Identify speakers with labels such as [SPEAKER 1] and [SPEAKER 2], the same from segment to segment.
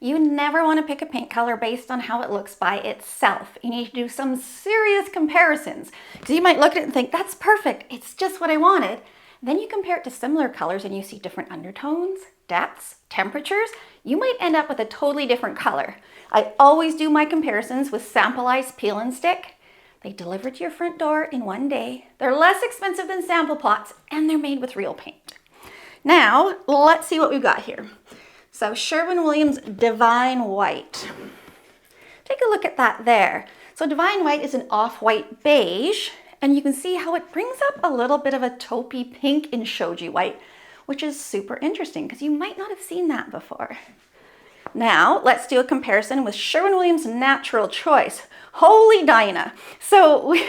[SPEAKER 1] You never want to pick a paint color based on how it looks by itself. You need to do some serious comparisons, because you might look at it and think, that's perfect, it's just what I wanted. Then you compare it to similar colors and you see different undertones, depths, temperatures. You might end up with a totally different color. I always do my comparisons with Samplize Peel and Stick. They deliver to your front door in one day. They're less expensive than sample pots, and they're made with real paint. Now, let's see what we've got here. So Sherwin Williams Divine White. Take a look at that there. So Divine White is an off-white beige, and you can see how it brings up a little bit of a taupey pink in Shoji White, which is super interesting because you might not have seen that before. Now, let's do a comparison with Sherwin Williams Natural Choice. Holy Dinah. So we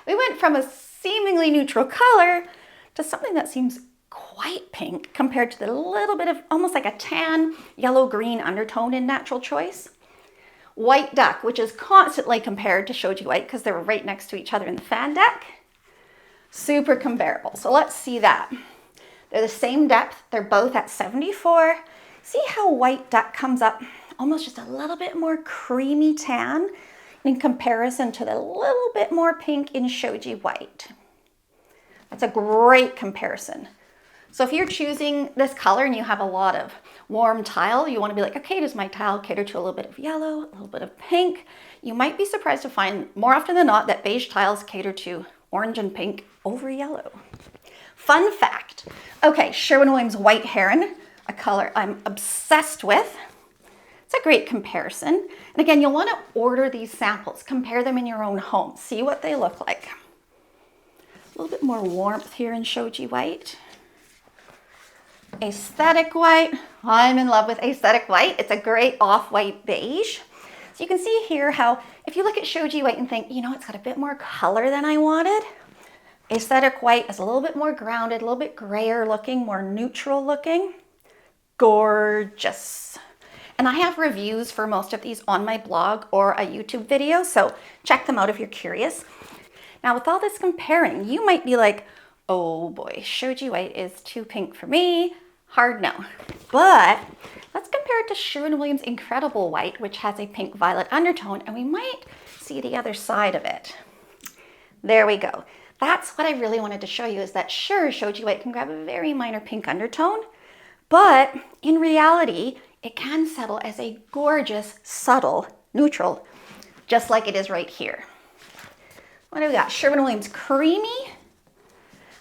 [SPEAKER 1] went from a seemingly neutral color to something that seems quite pink compared to the little bit of almost like a tan yellow-green undertone in Natural Choice. White Duck, which is constantly compared to Shoji White because they're right next to each other in the fan deck. Super comparable. So let's see that. They're the same depth. They're both at 74. See how White Duck comes up almost just a little bit more creamy tan in comparison to the little bit more pink in Shoji White. That's a great comparison. So if you're choosing this color and you have a lot of warm tile, you want to be like, okay, does my tile cater to a little bit of yellow, a little bit of pink? You might be surprised to find more often than not that beige tiles cater to orange and pink over yellow. Fun fact. Okay, Sherwin Williams White Heron, a color I'm obsessed with. It's a great comparison. And again, you'll want to order these samples, compare them in your own home, see what they look like. A little bit more warmth here in Shoji White. Aesthetic White. I'm in love with Aesthetic White. It's a great off-white beige. So you can see here how if you look at Shoji White and think, you know, it's got a bit more color than I wanted. Aesthetic White is a little bit more grounded, a little bit grayer looking, more neutral looking. Gorgeous. And I have reviews for most of these on my blog or a YouTube video, so check them out if you're curious. Now with all this comparing, you might be like, oh boy, Shoji White is too pink for me. Hard no. But let's compare it to Sherwin Williams Incredible White, which has a pink violet undertone, and we might see the other side of it. There we go. That's what I really wanted to show you, is that sure, Shoji White can grab a very minor pink undertone, but in reality, it can settle as a gorgeous, subtle neutral, just like it is right here. What do we got? Sherwin Williams Creamy.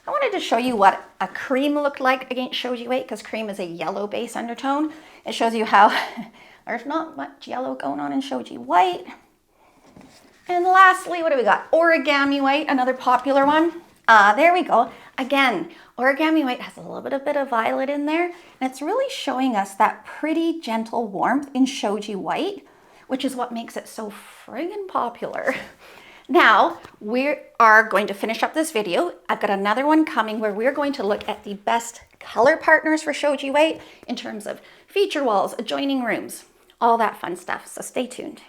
[SPEAKER 1] I wanted to show you what a cream looked like against Shoji White, because cream is a yellow base undertone. It shows you how there's not much yellow going on in Shoji White. And lastly, what do we got? Origami White, another popular one. There we go. Again, Origami White has a little bit of violet in there, and it's really showing us that pretty gentle warmth in Shoji White, which is what makes it so friggin' popular. Now, we are going to finish up this video. I've got another one coming where we're going to look at the best color partners for Shoji White in terms of feature walls, adjoining rooms, all that fun stuff. So stay tuned.